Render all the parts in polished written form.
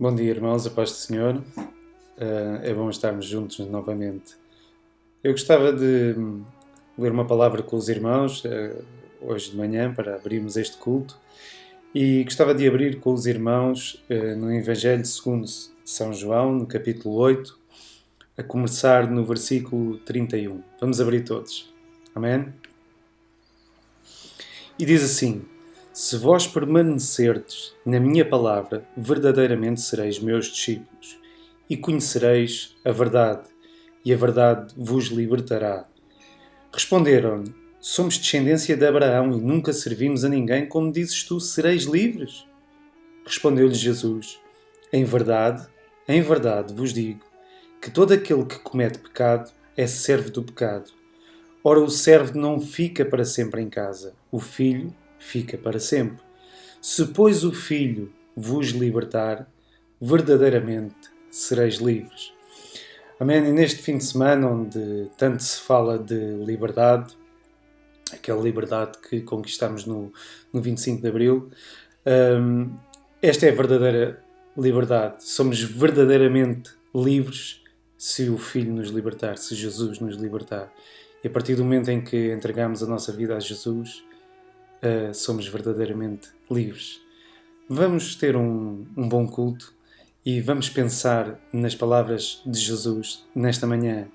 Bom dia, irmãos, a paz do Senhor. É bom estarmos juntos novamente. Eu gostava de ler uma palavra com os irmãos hoje de manhã para abrirmos este culto e gostava de abrir com os irmãos no Evangelho segundo São João, no capítulo 8, a começar no versículo 31. Vamos abrir todos. Amém? E diz assim: Se vós permanecerdes na minha palavra, verdadeiramente sereis meus discípulos, e conhecereis a verdade, e a verdade vos libertará. Responderam-lhe: Somos descendência de Abraão e nunca servimos a ninguém, como dizes tu, sereis livres? Respondeu-lhe Jesus: em verdade vos digo, que todo aquele que comete pecado é servo do pecado. Ora, o servo não fica para sempre em casa, o filho fica para sempre. Se, pois, o Filho vos libertar, verdadeiramente sereis livres. Amém? E neste fim de semana, onde tanto se fala de liberdade, aquela liberdade que conquistamos no 25 de Abril, esta é a verdadeira liberdade. Somos verdadeiramente livres se o Filho nos libertar, se Jesus nos libertar. E a partir do momento em que entregamos a nossa vida a Jesus, somos verdadeiramente livres. Vamos ter um bom culto e vamos pensar nas palavras de Jesus nesta manhã,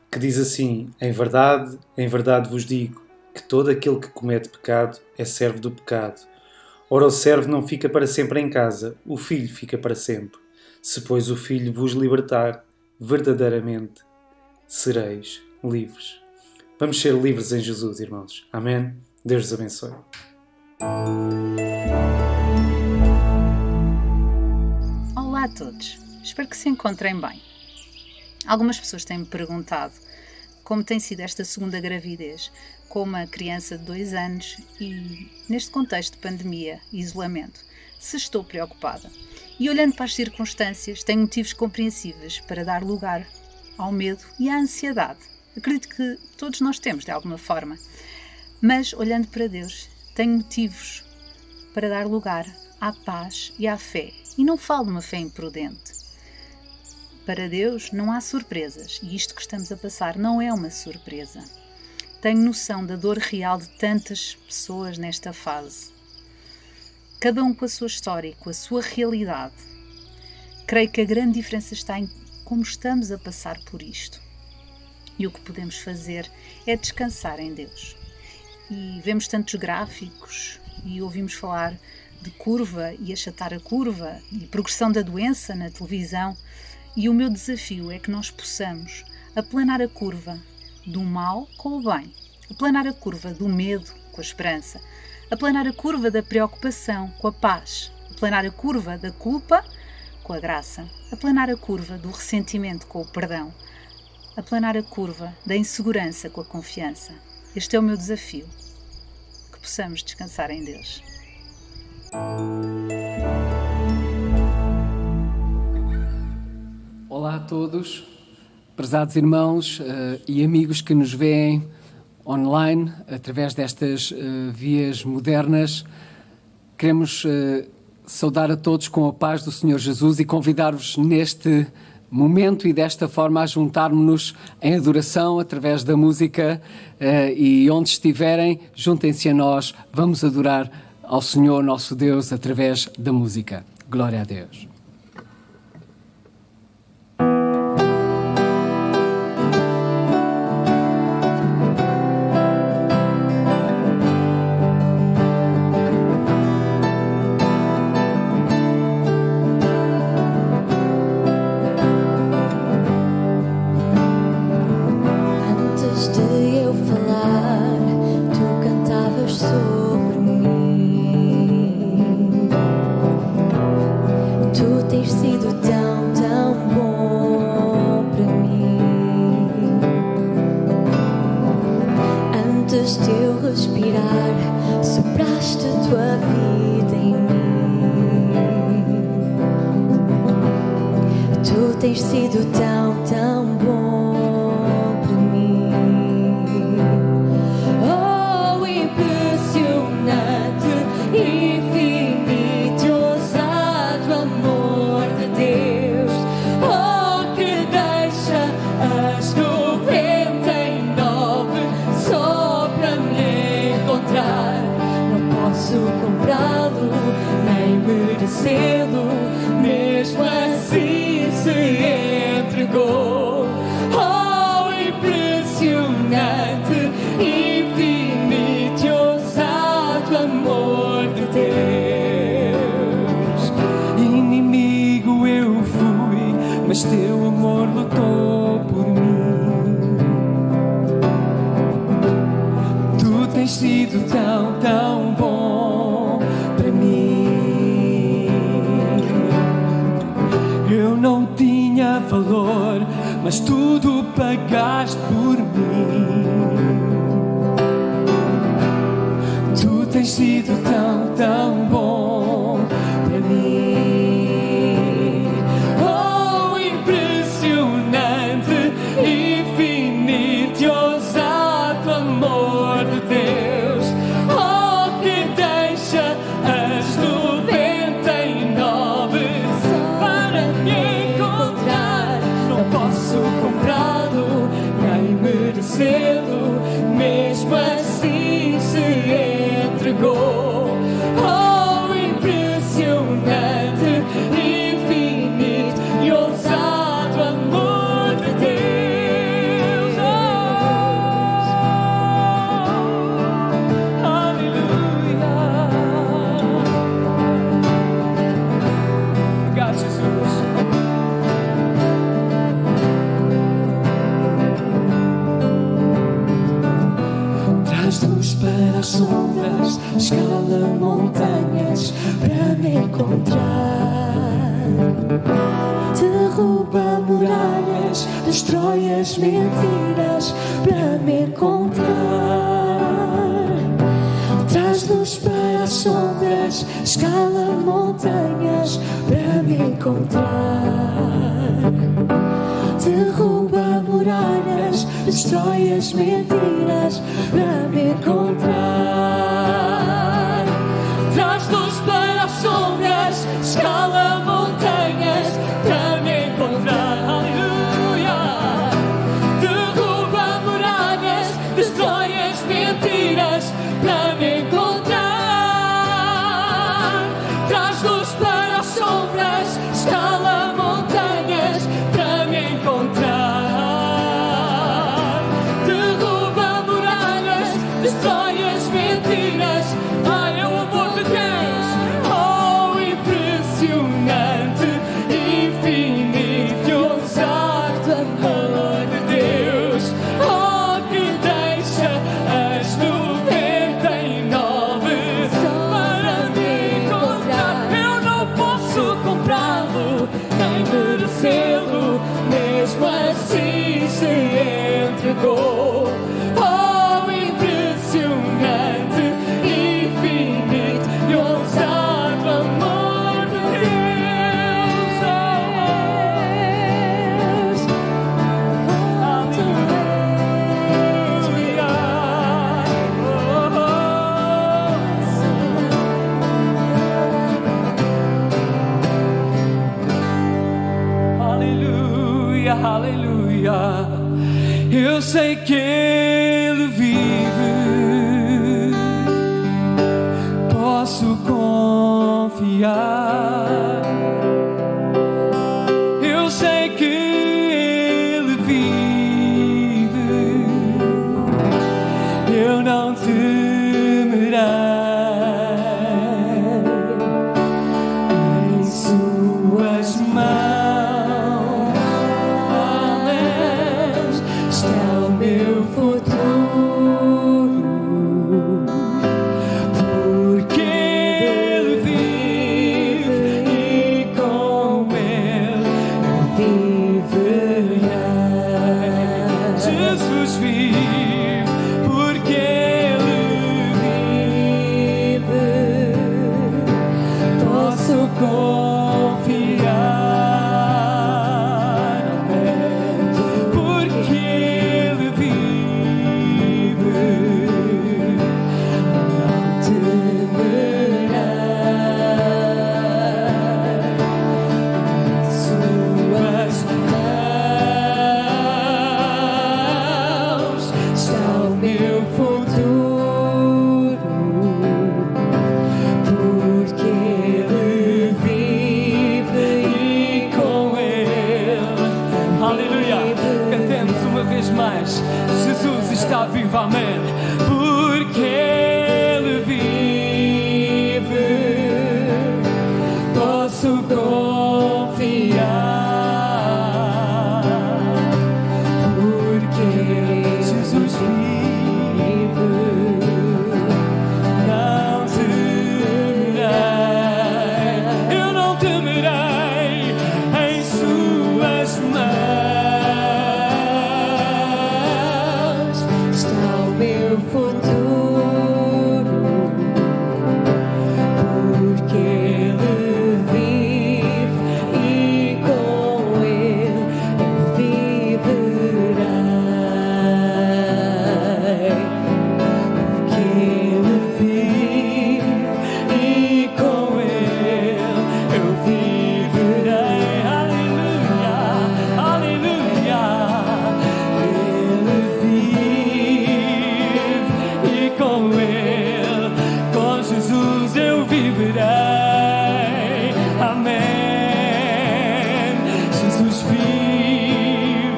que diz assim: em verdade vos digo, que todo aquele que comete pecado é servo do pecado. Ora, o servo não fica para sempre em casa, o filho fica para sempre. Se, pois, o filho vos libertar, verdadeiramente sereis livres. Vamos ser livres em Jesus, irmãos. Amém? Deus os abençoe. Olá a todos, espero que se encontrem bem. Algumas pessoas têm-me perguntado como tem sido esta segunda gravidez com uma criança de 2 anos e neste contexto de pandemia e isolamento, se estou preocupada. E olhando para as circunstâncias, tenho motivos compreensíveis para dar lugar ao medo e à ansiedade. Acredito que todos nós temos de alguma forma. Mas, olhando para Deus, tenho motivos para dar lugar à paz e à fé. E não falo de uma fé imprudente. Para Deus não há surpresas, e isto que estamos a passar não é uma surpresa. Tenho noção da dor real de tantas pessoas nesta fase. Cada um com a sua história e com a sua realidade. Creio que a grande diferença está em como estamos a passar por isto. E o que podemos fazer é descansar em Deus. E vemos tantos gráficos e ouvimos falar de curva e achatar a curva e progressão da doença na televisão, e o meu desafio é que nós possamos aplanar a curva do mal com o bem, aplanar a curva do medo com a esperança, aplanar a curva da preocupação com a paz, aplanar a curva da culpa com a graça, aplanar a curva do ressentimento com o perdão, aplanar a curva da insegurança com a confiança. Este é o meu desafio, que possamos descansar em Deus. Olá a todos, prezados irmãos e amigos que nos veem online através destas vias modernas. Queremos saudar a todos com a paz do Senhor Jesus e convidar-vos neste momento e desta forma a juntarmos-nos em adoração através da música e onde estiverem, juntem-se a nós, vamos adorar ao Senhor nosso Deus através da música. Glória a Deus. Impressionante, infinito, ousado amor. merecê-lo, mesmo assim se entregou. Oh, impressionante, infinito e ousado amor de Deus. Inimigo eu fui, mas teu amor lutou por mim. Tu tens sido tão, tão bom para mim. Eu não tinha valor, mas tudo pagaste por mim. Tu tens sido tão, tão bom para mim. Oh, impressionante, infinito e ousado amor de Deus. Oh, que deixa as 99 para me encontrar. Não posso comprá-lo, nem merecê-lo, mesmo assim se entregou. Oh, impressionante, infinito e ousado amor de Deus. Oh, aleluia. Obrigado, Jesus. Traz luz para as sombras, escala montanhas para me encontrar. Derruba muralhas, destrói as mentiras para me encontrar. Traz luz para as sombras, escala montanhas para me encontrar. Derruba muralhas, destrói as mentiras para me encontrar. Traz luz para as sombras, escala montanhas para me encontrar. Aleluia. Derruba muralhas, destrói as mentiras para me encontrar. Traz luz para as sombras, escala montanhas para me encontrar. Derruba muralhas, destrói as mentiras. Ai, é o amor de Deus. Oh, impressionante, infinito e ousado amor de Deus. Oh, que deixa as 99 para me encontrar. Eu não posso comprá-lo, nem merecê-lo, mesmo assim se entregou. Oh, impressionante, infinito e ousado amor de Deus. Aleluia, aleluia. Eu sei que Ele vive, posso confiar. Eu sei que Ele vive, eu não temerei. Em suas mãos está o meu futuro, porque Ele vive e com Ele eu viverei. Jesus vive, porque Ele vive com Ele, com Jesus eu viverei. Amém. Jesus vive,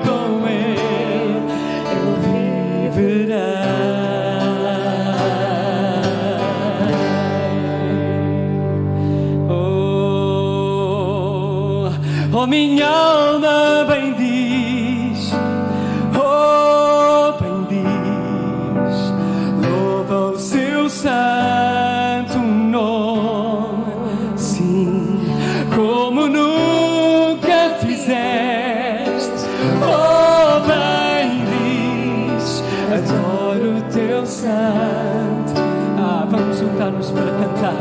com Ele eu viverei. Oh, minha alma bem diz, oh, bem diz, louva o seu santo nome, sim, como nunca fizeste, oh, bem diz, adoro o teu santo. Vamos juntar-nos para cantar.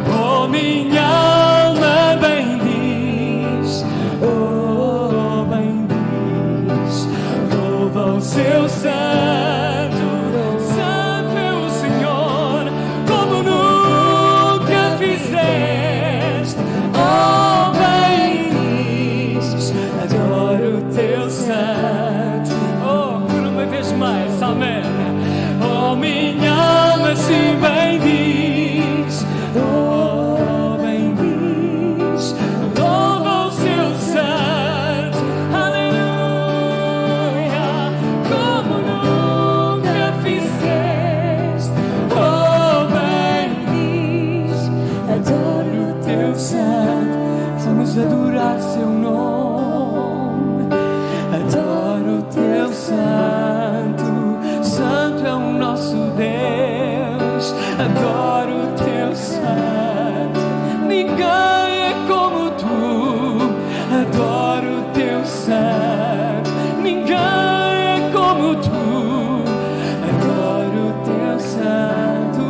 Oh, minha alma bem diz, oh, bem diz, louva o seu santo, santo é o Senhor, como nunca fizeste. Oh, bem diz, adoro o teu santo. Oh, por uma vez mais, amém. Oh, minha alma sim bem diz, oh, bem diz, louva o seu santo, aleluia, como nunca fizeste. Oh, bem diz, adoro o teu santo. Vamos adorar seu nome, adoro o teu santo. Santo é o nosso Deus, adoro o teu santo. Ninguém é como tu, adoro o teu santo. Ninguém é como tu, adoro o teu santo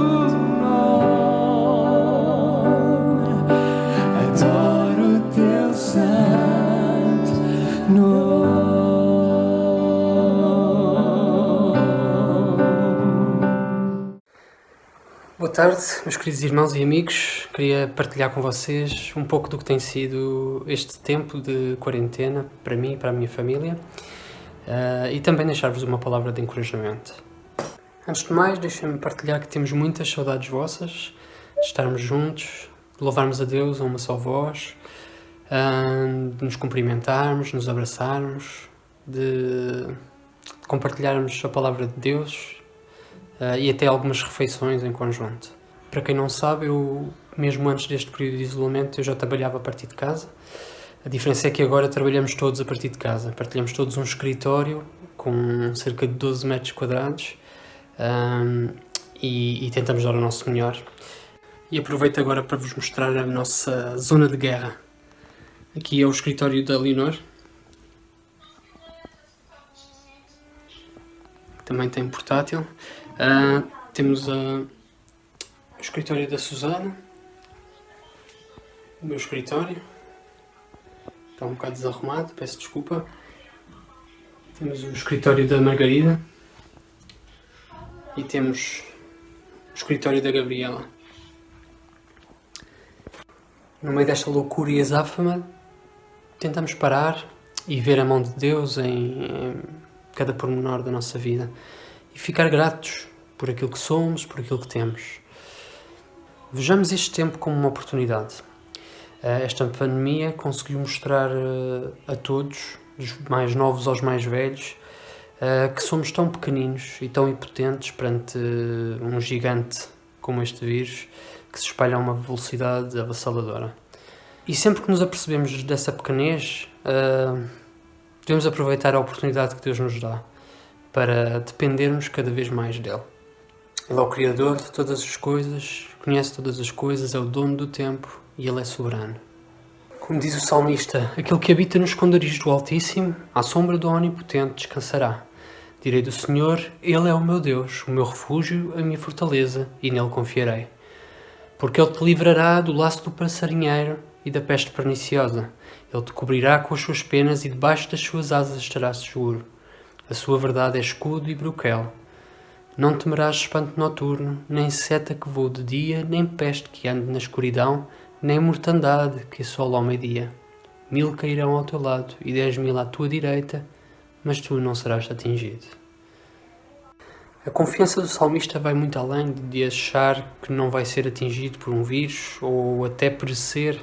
nome, adoro o teu santo nome. Boa tarde, meus queridos irmãos e amigos. Queria partilhar com vocês um pouco do que tem sido este tempo de quarentena para mim e para a minha família, e também deixar-vos uma palavra de encorajamento. Antes de mais, deixem-me partilhar que temos muitas saudades vossas, de estarmos juntos, de louvarmos a Deus a uma só voz, de nos cumprimentarmos, nos abraçarmos, de compartilharmos a palavra de Deus, e até algumas refeições em conjunto. Para quem não sabe, eu, mesmo antes deste período de isolamento, eu já trabalhava a partir de casa. A diferença é que agora trabalhamos todos a partir de casa. Partilhamos todos um escritório com cerca de 12 metros quadrados, e tentamos dar o nosso melhor. E aproveito agora para vos mostrar a nossa zona de guerra. Aqui é o escritório da Leonor. Também tem portátil. Temos o escritório da Susana, o meu escritório, está um bocado desarrumado, peço desculpa. Temos o escritório da Margarida e temos o escritório da Gabriela. No meio desta loucura e azáfama, tentamos parar e ver a mão de Deus em cada pormenor da nossa vida e ficar gratos por aquilo que somos, por aquilo que temos. Vejamos este tempo como uma oportunidade. Esta pandemia conseguiu mostrar a todos, dos mais novos aos mais velhos, que somos tão pequeninos e tão impotentes perante um gigante como este vírus, que se espalha a uma velocidade avassaladora. E sempre que nos apercebemos dessa pequenez, devemos aproveitar a oportunidade que Deus nos dá para dependermos cada vez mais dele. Ele é o Criador de todas as coisas, conhece todas as coisas, é o dono do tempo e Ele é soberano. Como diz o salmista, aquele que habita nos esconderijos do Altíssimo, à sombra do Onipotente descansará. Direi do Senhor, Ele é o meu Deus, o meu refúgio, a minha fortaleza, e nele confiarei. Porque Ele te livrará do laço do passarinheiro e da peste perniciosa. Ele te cobrirá com as suas penas e debaixo das suas asas estarás seguro. A sua verdade é escudo e broquel. Não temerás espanto noturno, nem seta que voe de dia, nem peste que ande na escuridão, nem mortandade que assola ao meio-dia. 1000 cairão ao teu lado e 10.000 à tua direita, mas tu não serás atingido. A confiança do salmista vai muito além de achar que não vai ser atingido por um vírus ou até perecer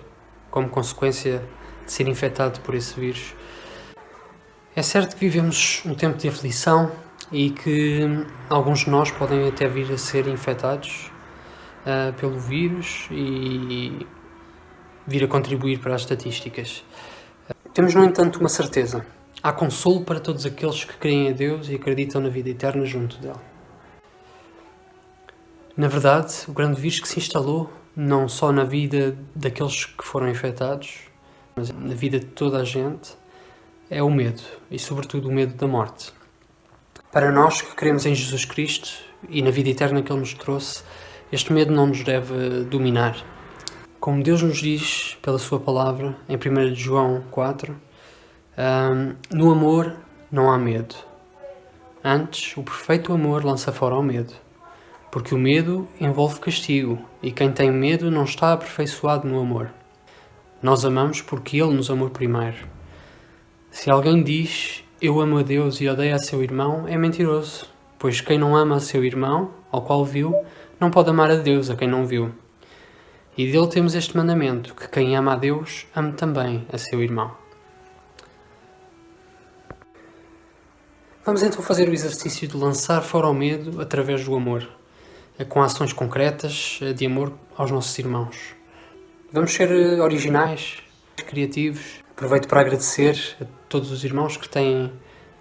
como consequência de ser infectado por esse vírus. É certo que vivemos um tempo de aflição e que alguns de nós podem até vir a ser infectados pelo vírus e vir a contribuir para as estatísticas. Temos, no entanto, uma certeza. Há consolo para todos aqueles que creem em Deus e acreditam na vida eterna junto dele. Na verdade, o grande vírus que se instalou não só na vida daqueles que foram infectados, mas na vida de toda a gente, é o medo, e sobretudo o medo da morte. Para nós que cremos em Jesus Cristo e na vida eterna que Ele nos trouxe, este medo não nos deve dominar. Como Deus nos diz pela sua palavra, em 1 João 4, no amor não há medo. Antes, o perfeito amor lança fora o medo, porque o medo envolve castigo, e quem tem medo não está aperfeiçoado no amor. Nós amamos porque Ele nos amou primeiro. Se alguém diz, eu amo a Deus e odeio a seu irmão, é mentiroso, pois quem não ama a seu irmão, ao qual viu, não pode amar a Deus a quem não viu. E dele temos este mandamento, que quem ama a Deus, ame também a seu irmão. Vamos então fazer o exercício de lançar fora o medo através do amor, com ações concretas de amor aos nossos irmãos. Vamos ser originais, criativos. Aproveito para agradecer a todos os irmãos que têm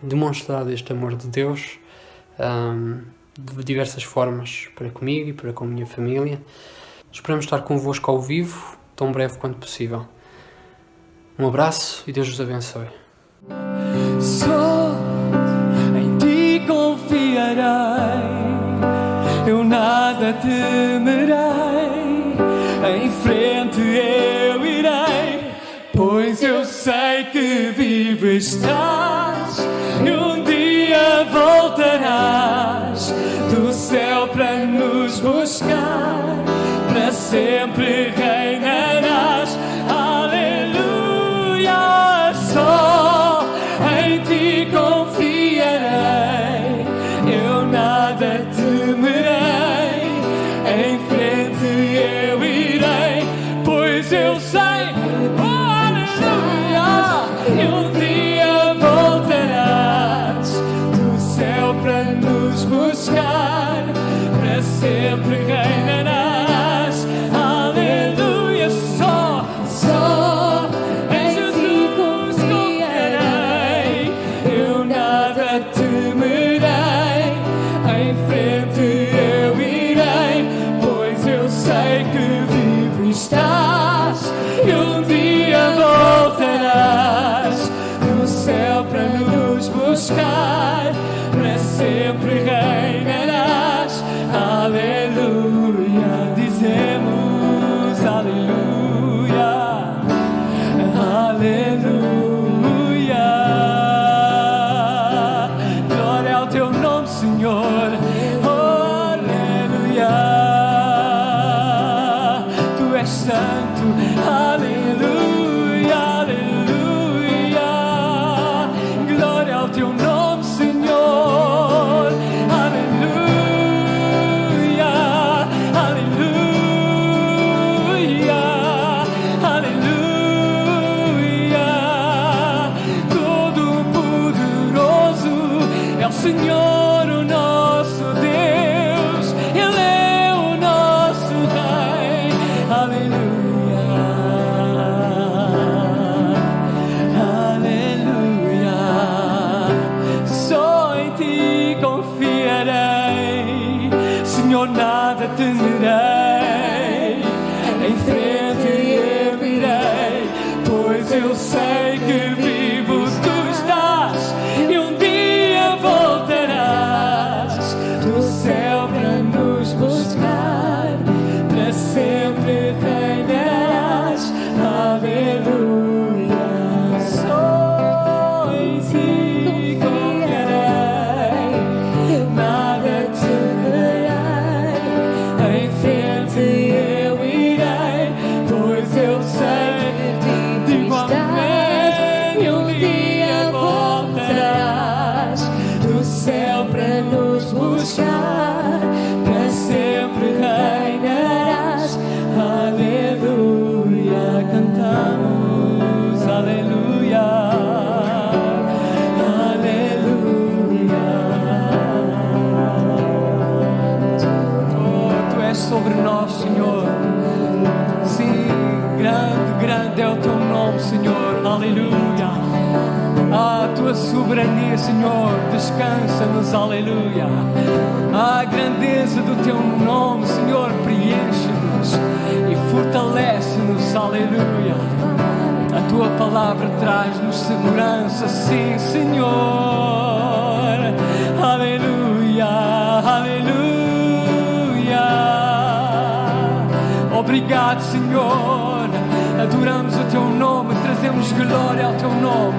demonstrado este amor de Deus de diversas formas para comigo e para com a minha família. Esperamos estar convosco ao vivo, tão breve quanto possível. Um abraço e Deus vos abençoe. Só em ti confiarei, eu nada temerei, em frente eu irei, pois eu sei que vivo estás e um dia voltarás do céu para nos buscar, para sempre reinarás. Aleluia, só em ti confiarei, eu nada temerei, em frente eu irei, pois eu sei, e um dia voltarás do céu para nos buscar, para sempre reinarás. Aleluia, só em Jesus confiarei, eu nada temerei, em frente eu irei, pois eu sei que vivo estás e um dia voltarás do céu para nos buscar, para sempre reinarás. Aleluia, dizemos aleluia, aleluia. Glória ao teu nome, Senhor. Oh, aleluia. Tu és santo. Aleluia, aleluia. Glória ao teu nome, Senhor. Aleluia, aleluia, aleluia. Todo-Poderoso é o Senhor, o nosso Deus. Ele é o nosso Rei. Aleluia, aleluia. Só em ti confiarei, Senhor, nada temerei, em frente eu irei, pois eu sei que vivo tu estás e um dia voltarás do céu para nos buscar, para sempre reinarás. Aleluia, só em ti confiarei, nada temerei, em frente eu irei, pois eu sei, digo amém, nome, Senhor. Aleluia. A tua soberania, Senhor, descansa-nos, aleluia. A grandeza do teu nome, Senhor, preenche-nos e fortalece-nos, aleluia. A tua palavra traz-nos segurança, sim, Senhor. Aleluia, aleluia. Obrigado, Senhor. Adoramos o teu nome, trazemos glória ao teu nome.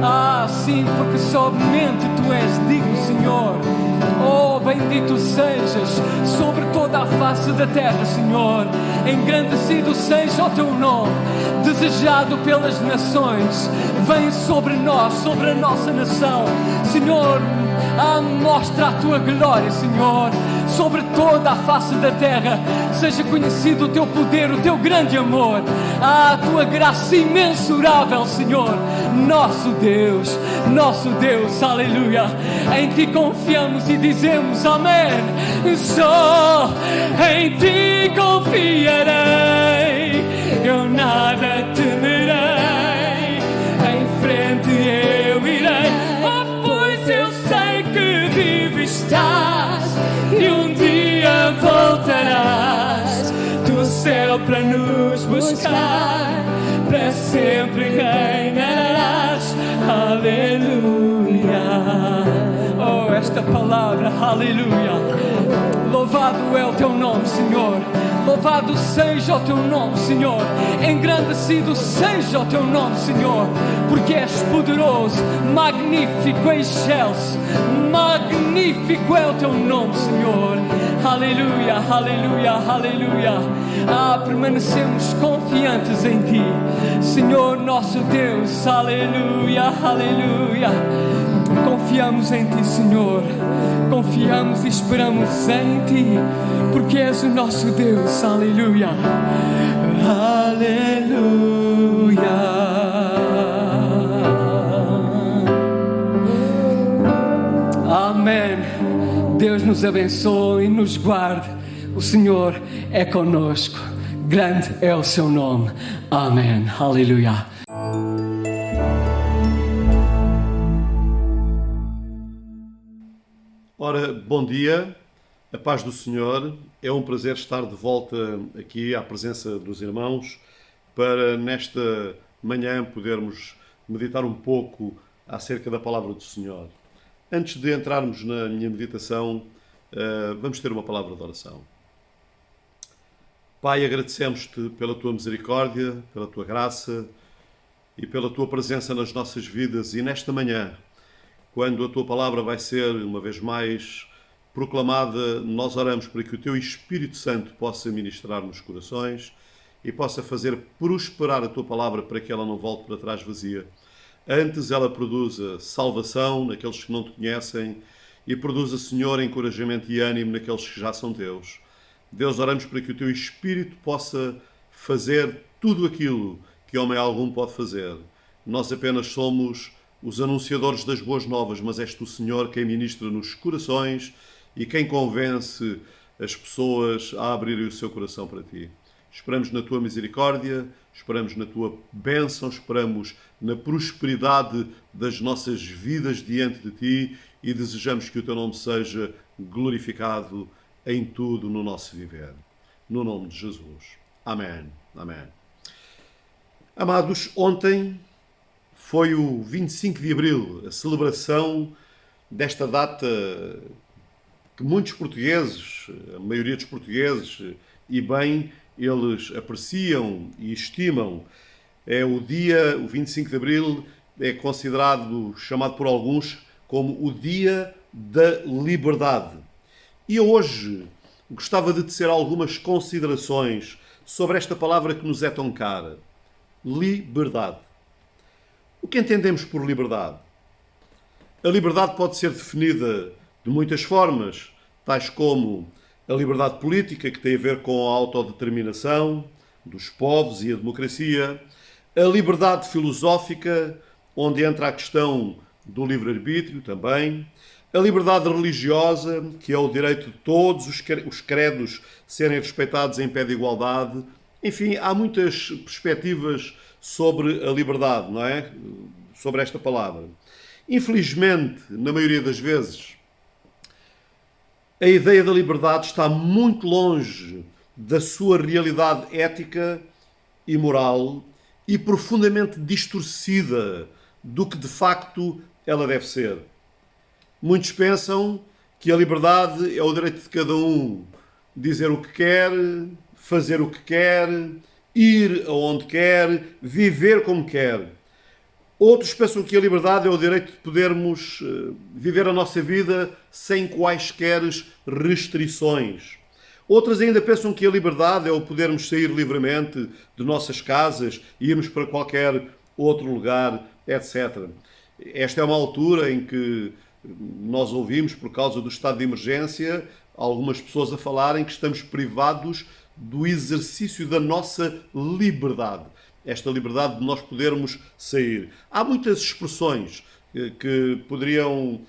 Ah, sim, porque somente tu és digno, Senhor. Oh, bendito sejas sobre toda a face da terra, Senhor. Engrandecido seja o teu nome, desejado pelas nações. Vem sobre nós, sobre a nossa nação, Senhor. Mostra a tua glória, Senhor, sobre toda a face da terra. Seja conhecido o teu poder, o teu grande amor, a tua graça imensurável, Senhor. Nosso Deus, aleluia. Em ti confiamos e dizemos amém. Só em ti confiarei, eu nada temerei. Em frente eu irei, pois eu sei que vivo estás e um dia voltarás do céu para nos buscar, para sempre reinarás. Aleluia. Oh, esta palavra, aleluia. Louvado é o teu nome, Senhor. Louvado seja o teu nome, Senhor. Engrandecido seja o teu nome, Senhor, porque és poderoso, magnífico, excelso. Magnífico é o teu nome, Senhor. Aleluia, aleluia, aleluia. Permanecemos confiantes em ti, Senhor nosso Deus. Aleluia, aleluia. Confiamos em ti, Senhor. Confiamos e esperamos em ti, porque és o nosso Deus. Aleluia, aleluia. Amém. Deus nos abençoe e nos guarde. O Senhor é conosco. Grande é o seu nome. Amém. Aleluia. Ora, bom dia, a paz do Senhor. É um prazer estar de volta aqui à presença dos irmãos para nesta manhã podermos meditar um pouco acerca da palavra do Senhor. Antes de entrarmos na minha meditação, vamos ter uma palavra de oração. Pai, agradecemos-te pela tua misericórdia, pela tua graça e pela tua presença nas nossas vidas. E nesta manhã, quando a tua palavra vai ser uma vez mais proclamada, nós oramos para que o teu Espírito Santo possa ministrar nos corações e possa fazer prosperar a tua palavra para que ela não volte para trás vazia. Antes ela produza salvação naqueles que não te conhecem e produza, Senhor, encorajamento e ânimo naqueles que já são teus. Deus, oramos para que o teu Espírito possa fazer tudo aquilo que homem algum pode fazer. Nós apenas somos os anunciadores das boas novas, mas és tu, Senhor, quem ministra nos corações e quem convence as pessoas a abrirem o seu coração para ti. Esperamos na tua misericórdia, esperamos na tua bênção, esperamos na prosperidade das nossas vidas diante de ti e desejamos que o teu nome seja glorificado em tudo no nosso viver. No nome de Jesus. Amém. Amém. Amados, ontem foi o 25 de Abril, a celebração desta data que muitos portugueses, a maioria dos portugueses, e bem, eles apreciam e estimam. É o dia, o 25 de Abril, é considerado, chamado por alguns, como o Dia da Liberdade. E hoje gostava de tecer algumas considerações sobre esta palavra que nos é tão cara. Liberdade. O que entendemos por liberdade? A liberdade pode ser definida de muitas formas, tais como a liberdade política, que tem a ver com a autodeterminação dos povos e a democracia, a liberdade filosófica, onde entra a questão do livre-arbítrio também, a liberdade religiosa, que é o direito de todos os credos serem respeitados em pé de igualdade. Enfim, há muitas perspectivas sobre a liberdade, não é? Sobre esta palavra. Infelizmente, na maioria das vezes, a ideia da liberdade está muito longe da sua realidade ética e moral e profundamente distorcida do que de facto ela deve ser. Muitos pensam que a liberdade é o direito de cada um dizer o que quer, fazer o que quer, ir aonde quer, viver como quer. Outros pensam que a liberdade é o direito de podermos viver a nossa vida sem quaisquer restrições. Outros ainda pensam que a liberdade é o podermos sair livremente de nossas casas e irmos para qualquer outro lugar, etc. Esta é uma altura em que nós ouvimos, por causa do estado de emergência, algumas pessoas a falarem que estamos privados do exercício da nossa liberdade. Esta liberdade de nós podermos sair. Há muitas expressões que poderiam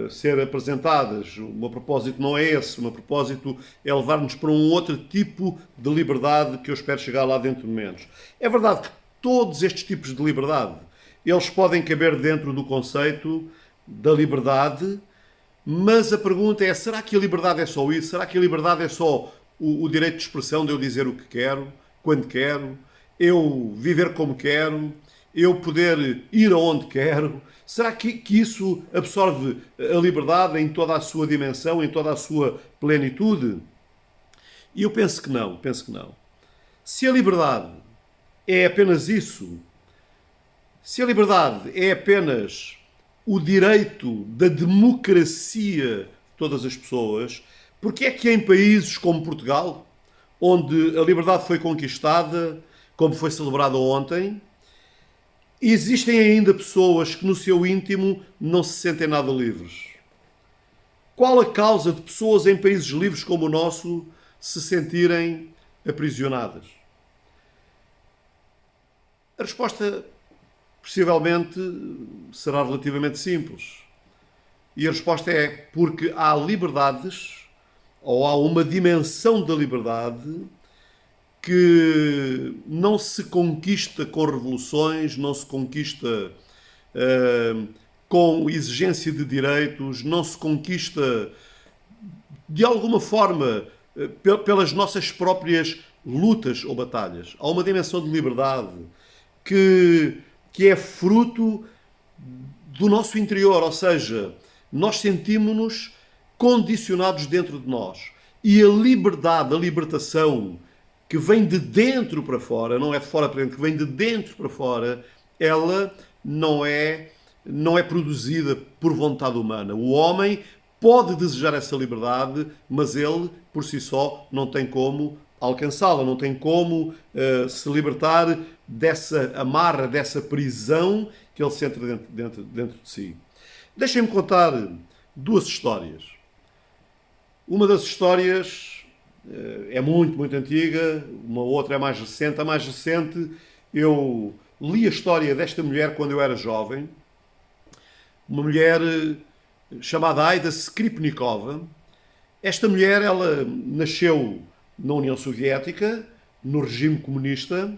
ser apresentadas. O meu propósito não é esse. O meu propósito é levar-nos para um outro tipo de liberdade que eu espero chegar lá dentro de momentos. É verdade que todos estes tipos de liberdade, eles podem caber dentro do conceito da liberdade, mas a pergunta é, será que a liberdade é só isso? Será que a liberdade é só o direito de expressão de eu dizer o que quero, quando quero, eu viver como quero, eu poder ir aonde quero? Será que isso absorve a liberdade em toda a sua dimensão, em toda a sua plenitude? E eu penso que não, Se a liberdade é apenas isso, se a liberdade é apenas o direito da democracia de todas as pessoas, porque é que em países como Portugal, onde a liberdade foi conquistada, como foi celebrado ontem, existem ainda pessoas que no seu íntimo não se sentem nada livres? Qual a causa de pessoas em países livres como o nosso se sentirem aprisionadas? A resposta, possivelmente, será relativamente simples. E a resposta é porque há liberdades, ou há uma dimensão da liberdade que não se conquista com revoluções, não se conquista com exigência de direitos, não se conquista de alguma forma pelas nossas próprias lutas ou batalhas. Há uma dimensão de liberdade que é fruto do nosso interior, ou seja, nós sentimos-nos condicionados dentro de nós. E a liberdade, a libertação que vem de dentro para fora, não é de fora para dentro, que vem de dentro para fora, ela não é produzida por vontade humana. O homem pode desejar essa liberdade, mas ele, por si só, não tem como alcançá-la, não tem como se libertar dessa amarra, dessa prisão que ele sente dentro de si. Deixem-me contar duas histórias. Uma das histórias é muito, muito antiga, uma outra é mais recente. A mais recente, eu li a história desta mulher quando eu era jovem, uma mulher chamada Aida Skripnikova. Esta mulher, ela nasceu na União Soviética, no regime comunista.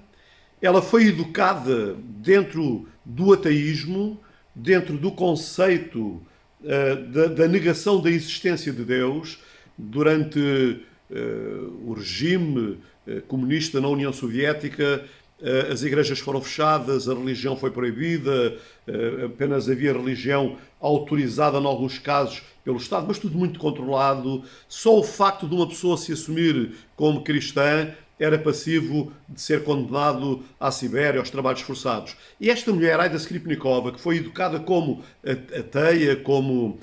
Ela foi educada dentro do ateísmo, dentro do conceito da negação da existência de Deus, durante o regime comunista na União Soviética. As igrejas foram fechadas, a religião foi proibida, apenas havia religião autorizada em alguns casos pelo Estado, mas tudo muito controlado. Só o facto de uma pessoa se assumir como cristã era passivo de ser condenado à Sibéria, aos trabalhos forçados. E esta mulher, Aida Skripnikova, que foi educada como ateia, como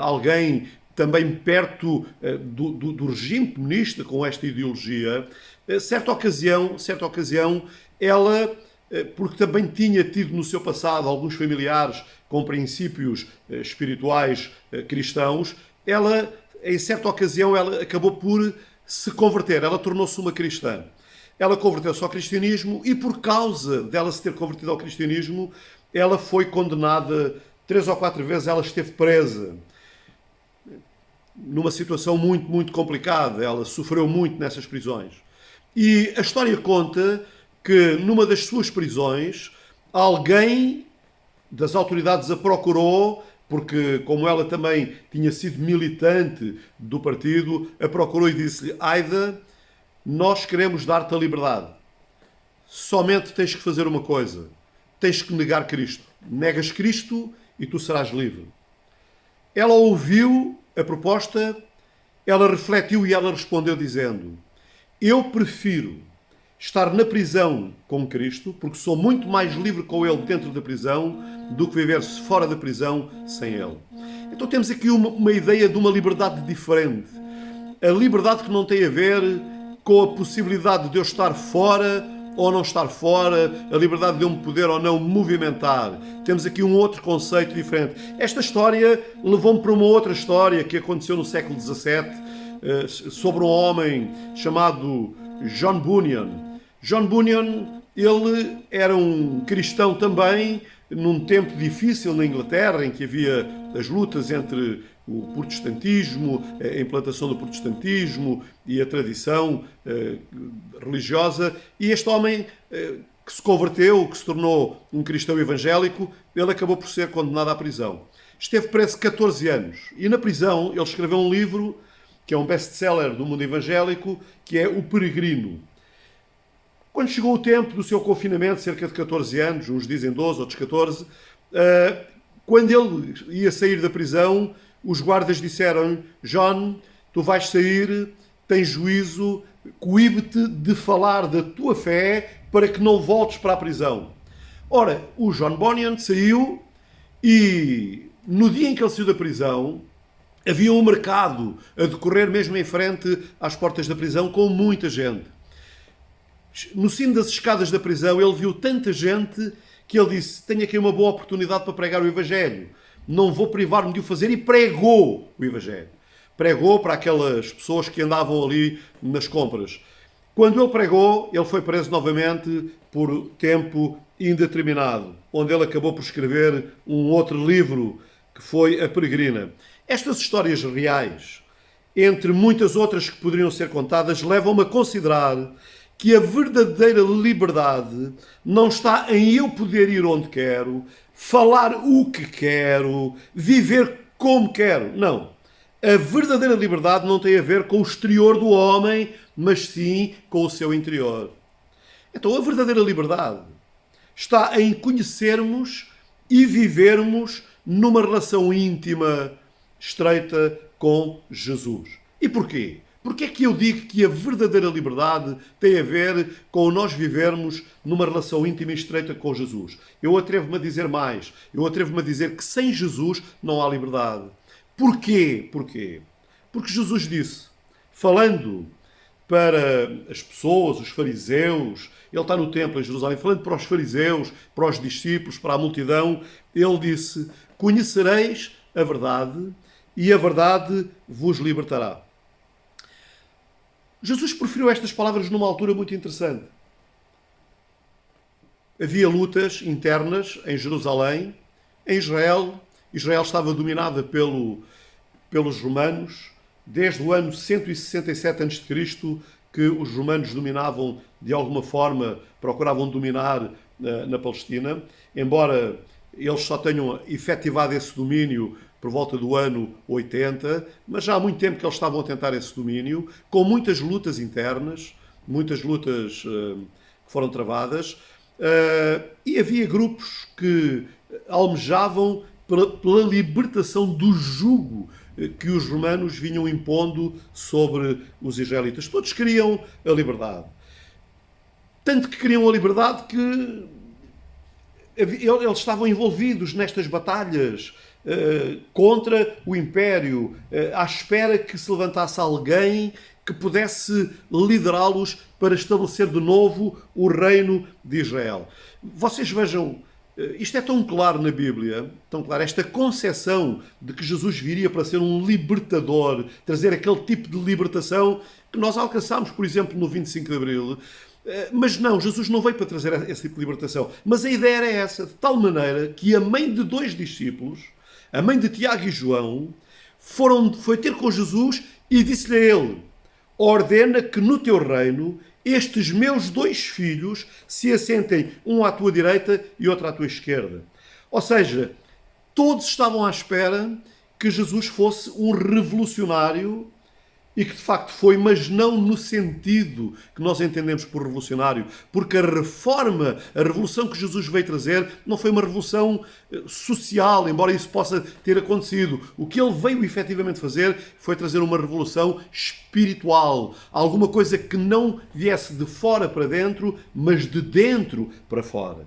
alguém também perto do regime comunista, com esta ideologia, certa ocasião, ela, porque também tinha tido no seu passado alguns familiares com princípios espirituais cristãos, ela, em certa ocasião, ela acabou por se converter. Ela tornou-se uma cristã. Ela converteu-se ao cristianismo e, por causa dela se ter convertido ao cristianismo, ela foi condenada 3 ou 4 vezes, ela esteve presa numa situação muito, muito complicada. Ela sofreu muito nessas prisões. E a história conta que numa das suas prisões alguém das autoridades a procurou, porque como ela também tinha sido militante do partido, a procurou e disse-lhe: Aida, nós queremos dar-te a liberdade. Somente tens que fazer uma coisa. Tens que negar Cristo. Negas Cristo e tu serás livre. Ela ouviu a proposta, ela refletiu e ela respondeu dizendo: eu prefiro estar na prisão com Cristo, porque sou muito mais livre com Ele dentro da prisão, do que viver fora da prisão sem Ele. Então temos aqui uma ideia de uma liberdade diferente. A liberdade que não tem a ver com a possibilidade de eu estar fora ou não estar fora, a liberdade de eu me poder ou não movimentar. Temos aqui um outro conceito diferente. Esta história levou-me para uma outra história que aconteceu no século XVII, sobre um homem chamado John Bunyan. John Bunyan, ele era um cristão também, num tempo difícil na Inglaterra, em que havia as lutas entre o protestantismo, a implantação do protestantismo e a tradição religiosa. E este homem que se converteu, que se tornou um cristão evangélico, ele acabou por ser condenado à prisão. Esteve preso 14 anos e na prisão ele escreveu um livro que é um best-seller do mundo evangélico, que é O Peregrino. Quando chegou o tempo do seu confinamento, cerca de 14 anos, uns dizem 12, outros 14, quando ele ia sair da prisão, os guardas disseram-lhe: John, tu vais sair, tens juízo, coíbe-te de falar da tua fé para que não voltes para a prisão. Ora, o John Bunyan saiu e no dia em que ele saiu da prisão, havia um mercado a decorrer mesmo em frente às portas da prisão com muita gente. No cimo das escadas da prisão ele viu tanta gente que ele disse: tenho aqui uma boa oportunidade para pregar o Evangelho. Não vou privar-me de o fazer. E pregou o Evangelho. Pregou para aquelas pessoas que andavam ali nas compras. Quando ele pregou, ele foi preso novamente por tempo indeterminado, onde ele acabou por escrever um outro livro, que foi A Peregrina. Estas histórias reais, entre muitas outras que poderiam ser contadas, levam-me a considerar que a verdadeira liberdade não está em eu poder ir onde quero, falar o que quero, viver como quero. Não. A verdadeira liberdade não tem a ver com o exterior do homem, mas sim com o seu interior. Então a verdadeira liberdade está em conhecermos e vivermos numa relação íntima, estreita com Jesus. E porquê? Porque é que eu digo que a verdadeira liberdade tem a ver com nós vivermos numa relação íntima e estreita com Jesus? Eu atrevo-me a dizer mais. Eu atrevo-me a dizer que sem Jesus não há liberdade. Porquê? Porquê? Porque Jesus disse, falando para as pessoas, os fariseus, ele está no templo em Jerusalém, falando para os fariseus, para os discípulos, para a multidão, ele disse: conhecereis a verdade e a verdade vos libertará. Jesus proferiu estas palavras numa altura muito interessante. Havia lutas internas em Jerusalém, em Israel. Israel estava dominada pelos romanos. Desde o ano 167 a.C., que os romanos dominavam de alguma forma, procuravam dominar na Palestina. Embora eles só tenham efetivado esse domínio por volta do ano 80, mas já há muito tempo que eles estavam a tentar esse domínio, com muitas lutas internas, muitas lutas que foram travadas, e havia grupos que almejavam pela libertação do jugo que os romanos vinham impondo sobre os israelitas. Todos queriam a liberdade. Tanto que queriam a liberdade que eles estavam envolvidos nestas batalhas contra o Império, à espera que se levantasse alguém que pudesse liderá-los para estabelecer de novo o reino de Israel. Vocês vejam, isto é tão claro na Bíblia, tão claro, esta concepção de que Jesus viria para ser um libertador, trazer aquele tipo de libertação que nós alcançámos, por exemplo, no 25 de Abril. Mas não, Jesus não veio para trazer esse tipo de libertação. Mas a ideia era essa, de tal maneira que a mãe de 2 discípulos, a mãe de Tiago e João, foi ter com Jesus e disse-lhe a ele: ordena que no teu reino estes meus 2 filhos se assentem, um à tua direita e outro à tua esquerda. Ou seja, todos estavam à espera que Jesus fosse um revolucionário, e que de facto foi, mas não no sentido que nós entendemos por revolucionário, porque a reforma, a revolução que Jesus veio trazer, não foi uma revolução social, embora isso possa ter acontecido. O que ele veio efetivamente fazer foi trazer uma revolução espiritual, alguma coisa que não viesse de fora para dentro, mas de dentro para fora.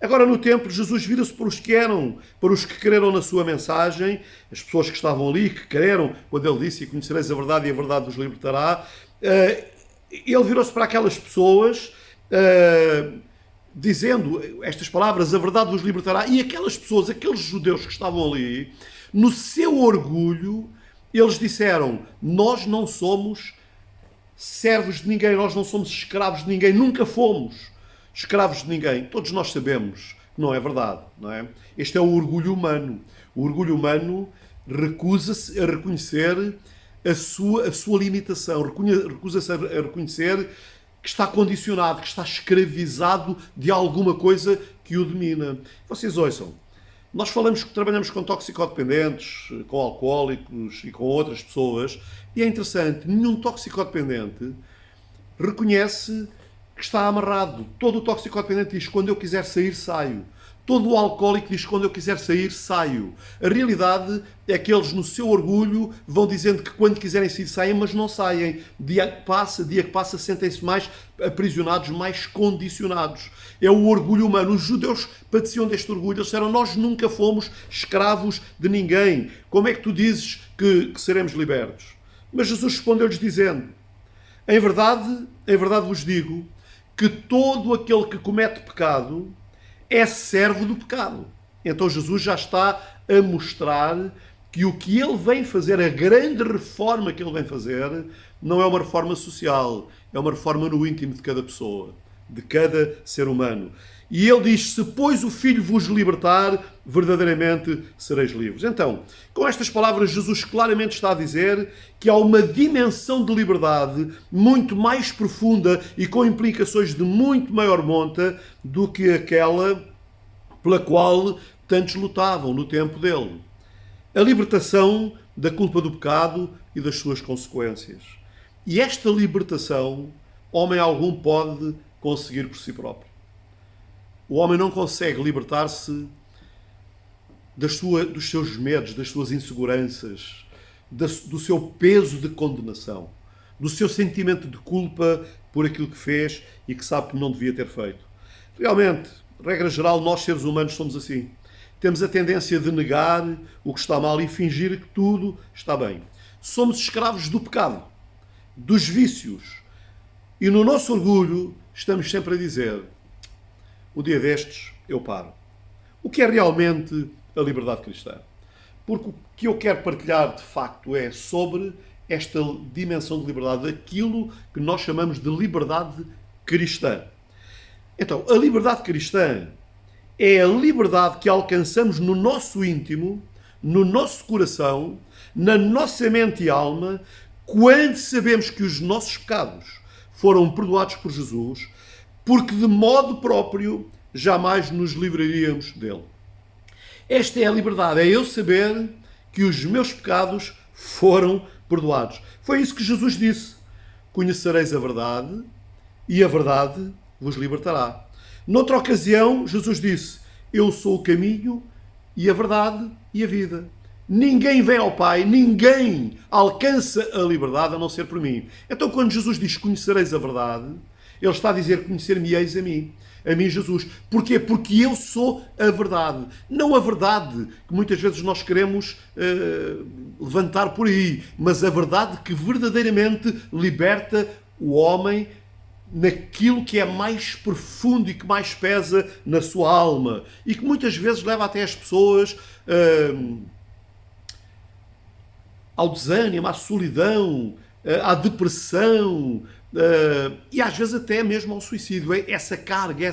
Agora no templo, Jesus vira-se para os que eram, para os que creram na sua mensagem, as pessoas que estavam ali, que creram, quando ele disse: "E conhecereis a verdade e a verdade vos libertará", ele virou-se para aquelas pessoas, dizendo estas palavras: "A verdade vos libertará", e aquelas pessoas, aqueles judeus que estavam ali, no seu orgulho, eles disseram: "Nós não somos servos de ninguém, nós não somos escravos de ninguém, nunca fomos escravos de ninguém". Todos nós sabemos que não é verdade, não é? Este é o orgulho humano. O orgulho humano recusa-se a reconhecer a sua limitação, recusa-se a reconhecer que está condicionado, que está escravizado de alguma coisa que o domina. Vocês ouçam, nós trabalhamos com toxicodependentes, com alcoólicos e com outras pessoas, e é interessante, nenhum toxicodependente reconhece que está amarrado. Todo o toxicodependente diz: "Quando eu quiser sair, saio". Todo o alcoólico diz: "Quando eu quiser sair, saio". A realidade é que eles, no seu orgulho, vão dizendo que quando quiserem sair, saem, mas não saem. Dia que passa, sentem-se mais aprisionados, mais condicionados. É o orgulho humano. Os judeus padeciam deste orgulho. Eles disseram: "Nós nunca fomos escravos de ninguém. Como é que tu dizes que seremos libertos?" Mas Jesus respondeu-lhes dizendo: em verdade vos digo que todo aquele que comete pecado é servo do pecado. Então Jesus já está a mostrar que o que ele vem fazer, a grande reforma que ele vem fazer, não é uma reforma social, é uma reforma no íntimo de cada pessoa, de cada ser humano. E ele diz: "Se pois o Filho vos libertar, verdadeiramente sereis livres". Então, com estas palavras, Jesus claramente está a dizer que há uma dimensão de liberdade muito mais profunda e com implicações de muito maior monta do que aquela pela qual tantos lutavam no tempo dele. A libertação da culpa do pecado e das suas consequências. E esta libertação, homem algum pode conseguir por si próprio. O homem não consegue libertar-se dos seus medos, das suas inseguranças, do seu peso de condenação, do seu sentimento de culpa por aquilo que fez e que sabe que não devia ter feito. Realmente, regra geral, nós seres humanos somos assim. Temos a tendência de negar o que está mal e fingir que tudo está bem. Somos escravos do pecado, dos vícios. E no nosso orgulho estamos sempre a dizer: "Um dia destes eu paro". O que é realmente a liberdade cristã? Porque o que eu quero partilhar de facto é sobre esta dimensão de liberdade, aquilo que nós chamamos de liberdade cristã. Então, a liberdade cristã é a liberdade que alcançamos no nosso íntimo, no nosso coração, na nossa mente e alma, quando sabemos que os nossos pecados foram perdoados por Jesus, porque de modo próprio jamais nos livraríamos dele. Esta é a liberdade, é eu saber que os meus pecados foram perdoados. Foi isso que Jesus disse: "Conhecereis a verdade e a verdade vos libertará". Noutra ocasião, Jesus disse: "Eu sou o caminho e a verdade e a vida. Ninguém vem ao Pai, ninguém alcança a liberdade a não ser por mim". Então, quando Jesus diz: "Conhecereis a verdade", ele está a dizer: "Conhecer-me-eis a mim Jesus". Porquê? Porque eu sou a verdade. Não a verdade que muitas vezes nós queremos levantar por aí, mas a verdade que verdadeiramente liberta o homem naquilo que é mais profundo e que mais pesa na sua alma. E que muitas vezes leva até as pessoas ao desânimo, à solidão, à depressão, e às vezes até mesmo ao suicídio. É essa carga,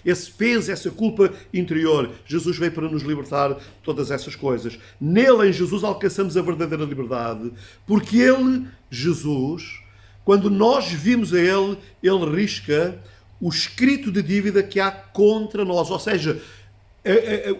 esse peso, essa culpa interior. Jesus veio para nos libertar de todas essas coisas. Nele, em Jesus, alcançamos a verdadeira liberdade, porque ele, Jesus, Quando nós vimos a Ele, Ele risca o escrito de dívida que há contra nós. Ou seja,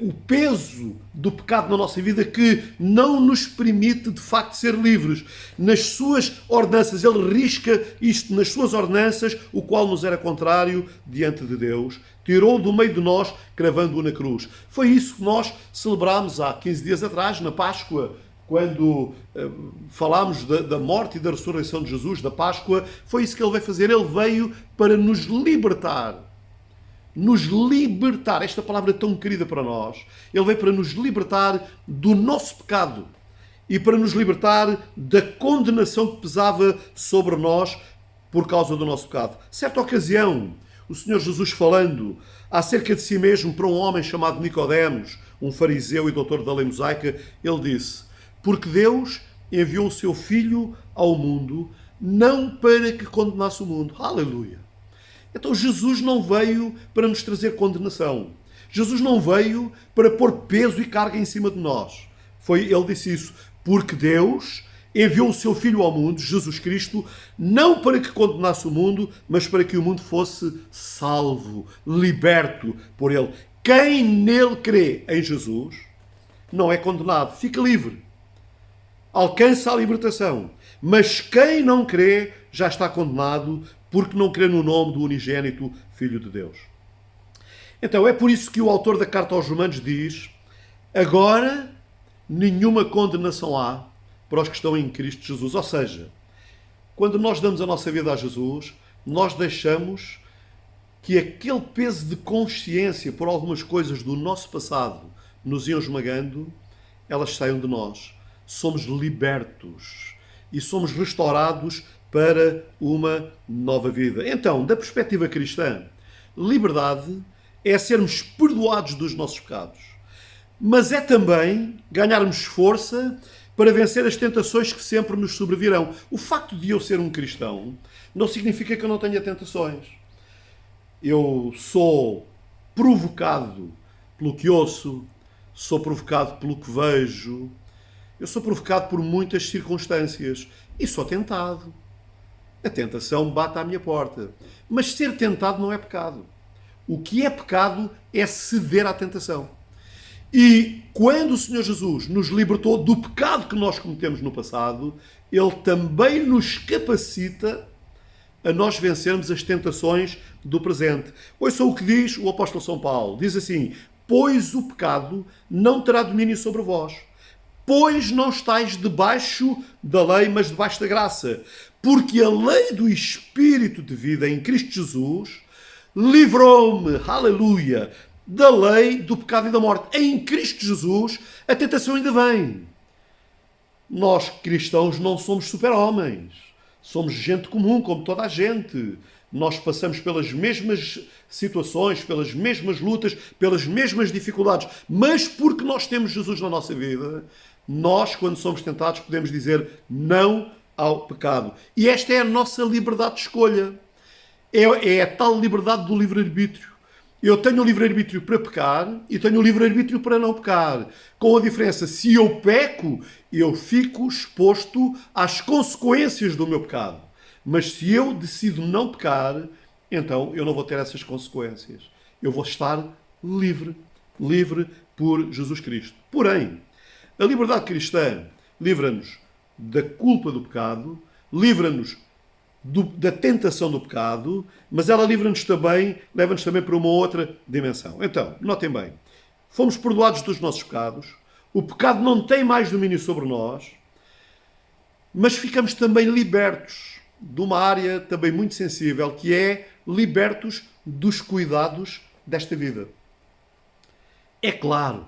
o peso do pecado na nossa vida que não nos permite de facto ser livres. Nas suas ordenanças, Ele risca isto nas suas ordenanças, o qual nos era contrário diante de Deus. Tirou do meio de nós, cravando-o na cruz. Foi isso que nós celebramos há 15 dias atrás, na Páscoa, quando falámos da morte e da ressurreição de Jesus, da Páscoa. Foi isso que Ele veio fazer. Ele veio para nos libertar. Nos libertar, esta palavra é tão querida para nós. Ele veio para nos libertar do nosso pecado e para nos libertar da condenação que pesava sobre nós por causa do nosso pecado. Certa ocasião, o Senhor Jesus, falando acerca de si mesmo para um homem chamado Nicodemos, um fariseu e doutor da lei mosaica, ele disse: porque Deus enviou o seu Filho ao mundo não para que condenasse o mundo. Aleluia! Então Jesus não veio para nos trazer condenação. Jesus não veio para pôr peso e carga em cima de nós. Ele disse isso. Porque Deus enviou o seu Filho ao mundo, Jesus Cristo, não para que condenasse o mundo, mas para que o mundo fosse salvo, liberto por Ele. Quem nele crê em Jesus não é condenado, fica livre. Alcança a libertação. Mas quem não crê já está condenado, porque não crê no nome do unigênito Filho de Deus. Então é por isso que o autor da carta aos Romanos diz: agora nenhuma condenação há para os que estão em Cristo Jesus. Ou seja, quando nós damos a nossa vida a Jesus, nós deixamos que aquele peso de consciência por algumas coisas do nosso passado nos iam esmagando, elas saiam de nós. Somos libertos e somos restaurados para uma nova vida. Então, da perspectiva cristã, liberdade é sermos perdoados dos nossos pecados, mas é também ganharmos força para vencer as tentações que sempre nos sobrevirão. O facto de eu ser um cristão não significa que eu não tenha tentações. Eu sou provocado pelo que ouço, sou provocado pelo que vejo, eu sou provocado por muitas circunstâncias e sou tentado. A tentação bate à minha porta. Mas ser tentado não é pecado. O que é pecado é ceder à tentação. E quando o Senhor Jesus nos libertou do pecado que nós cometemos no passado, Ele também nos capacita a nós vencermos as tentações do presente. Ouça o que diz o apóstolo São Paulo. Diz assim: pois o pecado não terá domínio sobre vós. Pois não estáis debaixo da lei, mas debaixo da graça. Porque a lei do Espírito de vida em Cristo Jesus livrou-me, aleluia, da lei do pecado e da morte. Em Cristo Jesus a tentação ainda vem. Nós cristãos não somos super-homens. Somos gente comum, como toda a gente. Nós passamos pelas mesmas situações, pelas mesmas lutas, pelas mesmas dificuldades. Mas porque nós temos Jesus na nossa vida, nós, quando somos tentados, podemos dizer não ao pecado. E esta é a nossa liberdade de escolha. É a tal liberdade do livre-arbítrio. Eu tenho o livre-arbítrio para pecar e tenho o livre-arbítrio para não pecar. Com a diferença, se eu peco, eu fico exposto às consequências do meu pecado. Mas se eu decido não pecar, então eu não vou ter essas consequências. Eu vou estar livre. Livre por Jesus Cristo. Porém, a liberdade cristã livra-nos da culpa do pecado, livra-nos da tentação do pecado, mas ela livra-nos também, leva-nos também para uma outra dimensão. Então, notem bem, fomos perdoados dos nossos pecados, o pecado não tem mais domínio sobre nós, mas ficamos também libertos de uma área também muito sensível, que é libertos dos cuidados desta vida. É claro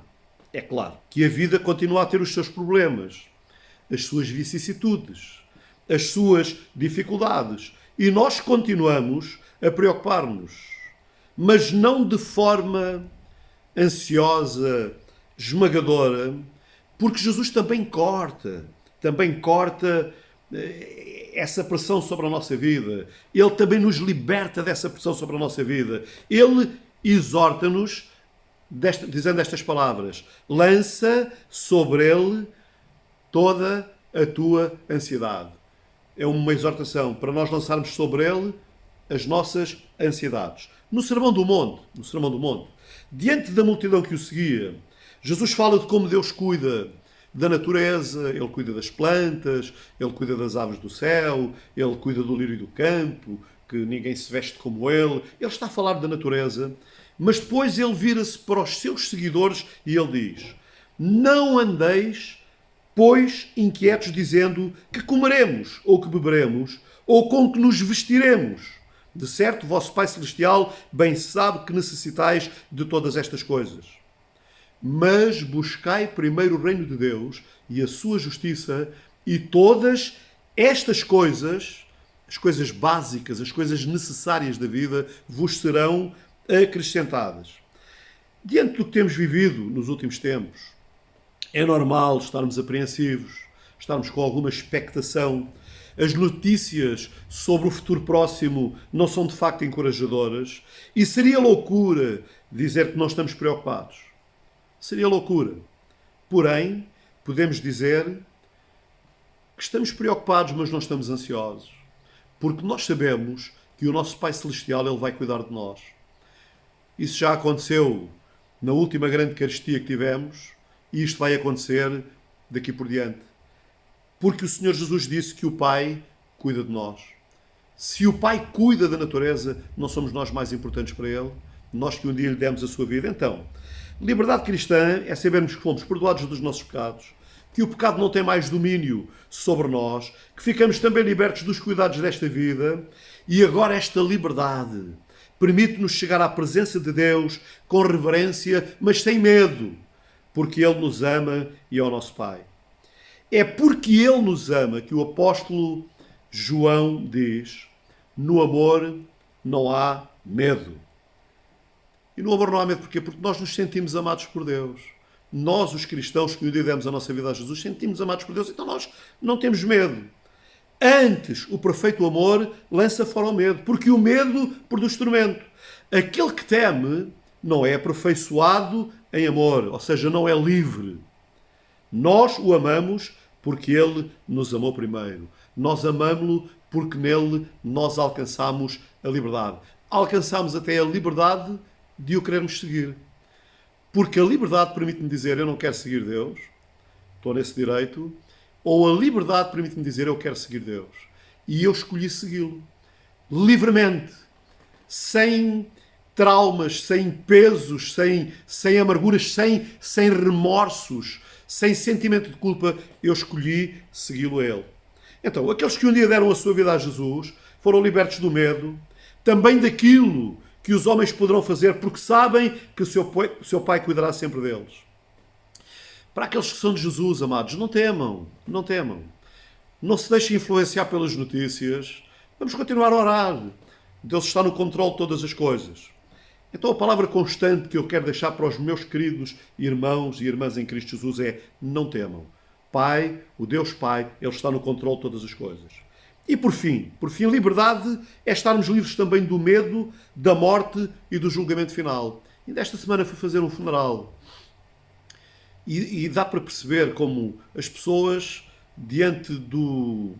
que a vida continua a ter os seus problemas, as suas vicissitudes, as suas dificuldades. E nós continuamos a preocupar-nos, mas não de forma ansiosa, esmagadora, porque Jesus também corta essa pressão sobre a nossa vida. Ele também nos liberta dessa pressão sobre a nossa vida. Ele exorta-nos dizendo estas palavras: lança sobre ele toda a tua ansiedade. é uma exortação para nós lançarmos sobre ele as nossas ansiedades. No Sermão do Monte, diante da multidão que o seguia, Jesus fala de como Deus cuida da natureza, Ele cuida das plantas, Ele cuida das aves do céu, Ele cuida do lírio do campo, que ninguém se veste como Ele. Ele está a falar da natureza, mas depois Ele vira-se para os seus seguidores e Ele diz: não andeis, pois, inquietos, dizendo que comeremos, ou que beberemos, ou com que nos vestiremos. De certo, vosso Pai Celestial bem sabe que necessitais de todas estas coisas. Mas buscai primeiro o reino de Deus e a sua justiça, e todas estas coisas, as coisas básicas, as coisas necessárias da vida, vos serão acrescentadas. Diante do que temos vivido nos últimos tempos, é normal estarmos apreensivos, estarmos com alguma expectação. As notícias sobre o futuro próximo não são de facto encorajadoras e seria loucura dizer que não estamos preocupados. Seria loucura. Porém, podemos dizer que estamos preocupados, mas não estamos ansiosos. Porque nós sabemos que o nosso Pai Celestial, Ele vai cuidar de nós. Isso já aconteceu na última grande Eucaristia que tivemos e isto vai acontecer daqui por diante. Porque o Senhor Jesus disse que o Pai cuida de nós. Se o Pai cuida da natureza, não somos nós mais importantes para Ele? Nós que um dia lhe demos a sua vida. Então, liberdade cristã é sabermos que fomos perdoados dos nossos pecados, que o pecado não tem mais domínio sobre nós, que ficamos também libertos dos cuidados desta vida e agora esta liberdade permite-nos chegar à presença de Deus com reverência, mas sem medo, porque Ele nos ama e é o nosso Pai. É porque Ele nos ama que o apóstolo João diz: no amor não há medo. E no amor não há medo porquê? Porque nós nos sentimos amados por Deus. Nós, os cristãos que um dia demos a nossa vida a Jesus, sentimos amados por Deus, então nós não temos medo. Antes, o perfeito amor lança fora o medo, porque o medo produz tormento. Aquele que teme não é aperfeiçoado em amor, ou seja, não é livre. Nós o amamos porque Ele nos amou primeiro. Nós amamo-lo porque nele nós alcançamos a liberdade. Alcançamos até a liberdade de o querermos seguir. Porque a liberdade permite-me dizer: eu não quero seguir Deus, estou nesse direito, ou a liberdade permite-me dizer: eu quero seguir Deus. E eu escolhi segui-lo. Livremente. Sem traumas, sem pesos, sem amarguras, sem remorsos, sem sentimento de culpa, eu escolhi segui-lo a Ele. Então, aqueles que um dia deram a sua vida a Jesus foram libertos do medo, também daquilo que os homens poderão fazer, porque sabem que o seu Pai cuidará sempre deles. Para aqueles que são de Jesus, amados, não temam, não temam. Não se deixem influenciar pelas notícias. Vamos continuar a orar. Deus está no controle de todas as coisas. Então a palavra constante que eu quero deixar para os meus queridos irmãos e irmãs em Cristo Jesus é: não temam. Pai, o Deus Pai, Ele está no controle de todas as coisas. E por fim, liberdade é estarmos livres também do medo, da morte e do julgamento final. E desta semana fui fazer um funeral. E dá para perceber como as pessoas, diante de um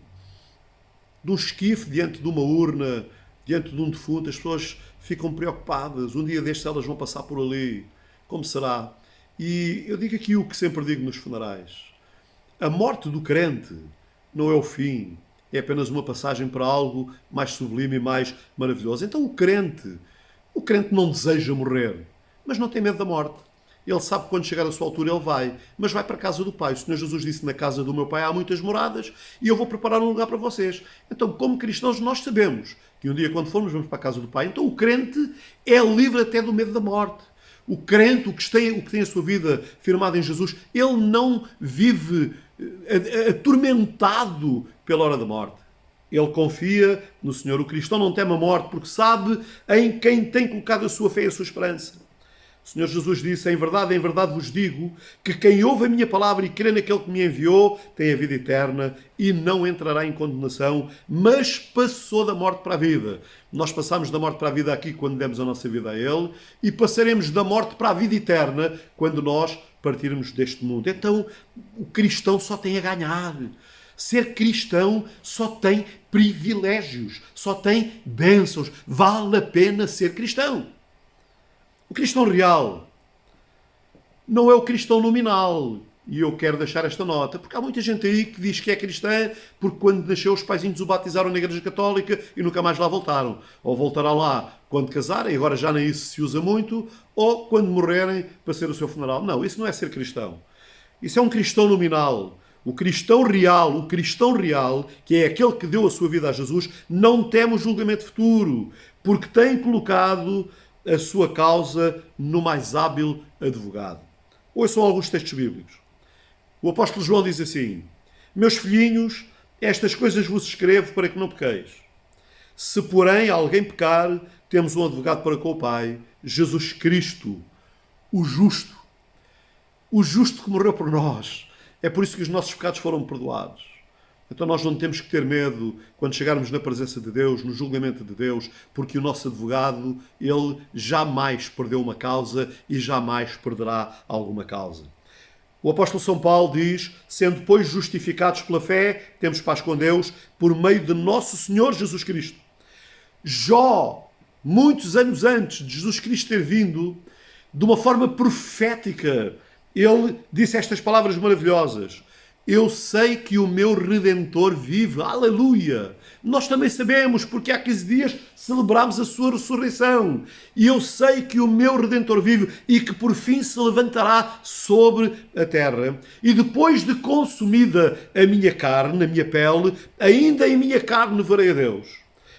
esquife, diante de uma urna, diante de um defunto, as pessoas ficam preocupadas. Um dia destes elas vão passar por ali. Como será? E eu digo aqui o que sempre digo nos funerais. A morte do crente não é o fim. É apenas uma passagem para algo mais sublime e mais maravilhoso. Então o crente não deseja morrer, mas não tem medo da morte. Ele sabe que quando chegar a sua altura ele vai, mas vai para a casa do Pai. O Senhor Jesus disse: na casa do meu Pai há muitas moradas e eu vou preparar um lugar para vocês. Então, como cristãos, nós sabemos que um dia, quando formos, vamos para a casa do Pai. Então o crente é livre até do medo da morte. O crente, o que tem a sua vida firmada em Jesus, ele não vive atormentado pela hora da morte. Ele confia no Senhor. O cristão não teme a morte porque sabe em quem tem colocado a sua fé e a sua esperança. O Senhor Jesus disse: em verdade vos digo, que quem ouve a minha palavra e crê naquele que me enviou, tem a vida eterna e não entrará em condenação, mas passou da morte para a vida. Nós passamos da morte para a vida aqui quando demos a nossa vida a Ele, e passaremos da morte para a vida eterna quando nós partirmos deste mundo. Então, o cristão só tem a ganhar. Ser cristão só tem privilégios, só tem bênçãos. Vale a pena ser cristão. O cristão real não é o cristão nominal. E eu quero deixar esta nota, porque há muita gente aí que diz que é cristã porque quando nasceu os paizinhos o batizaram na Igreja Católica e nunca mais lá voltaram. Ou voltarão lá quando casarem, agora já nem isso se usa muito, ou quando morrerem para ser o seu funeral. Não, isso não é ser cristão. Isso é um cristão nominal. O cristão real, que é aquele que deu a sua vida a Jesus, não teme o julgamento futuro, porque tem colocado a sua causa no mais hábil advogado. Ouçam alguns textos bíblicos. O apóstolo João diz assim: meus filhinhos, estas coisas vos escrevo para que não pequeis. Se, porém, alguém pecar, temos um advogado para com o Pai, Jesus Cristo, o justo que morreu por nós. É por isso que os nossos pecados foram perdoados. Então nós não temos que ter medo quando chegarmos na presença de Deus, no julgamento de Deus, porque o nosso advogado, ele jamais perdeu uma causa e jamais perderá alguma causa. O apóstolo São Paulo diz: sendo, pois, justificados pela fé, temos paz com Deus, por meio de nosso Senhor Jesus Cristo. Jó, muitos anos antes de Jesus Cristo ter vindo, de uma forma profética, ele disse estas palavras maravilhosas: eu sei que o meu Redentor vive. Aleluia! Nós também sabemos, porque há 15 dias celebramos a sua ressurreição. E eu sei que o meu Redentor vive e que por fim se levantará sobre a terra. E depois de consumida a minha carne, a minha pele, ainda em minha carne verei a Deus.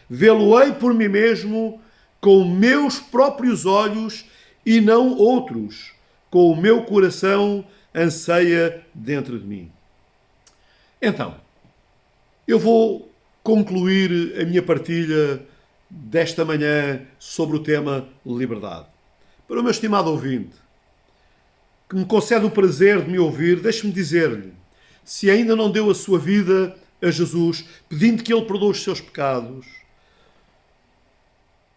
Vê-lo-ei por mim mesmo, com meus próprios olhos e não outros, com o meu coração anseia dentro de mim. Então, eu vou concluir a minha partilha desta manhã sobre o tema liberdade. Para o meu estimado ouvinte, que me concede o prazer de me ouvir, deixe-me dizer-lhe, se ainda não deu a sua vida a Jesus, pedindo que Ele perdoe os seus pecados,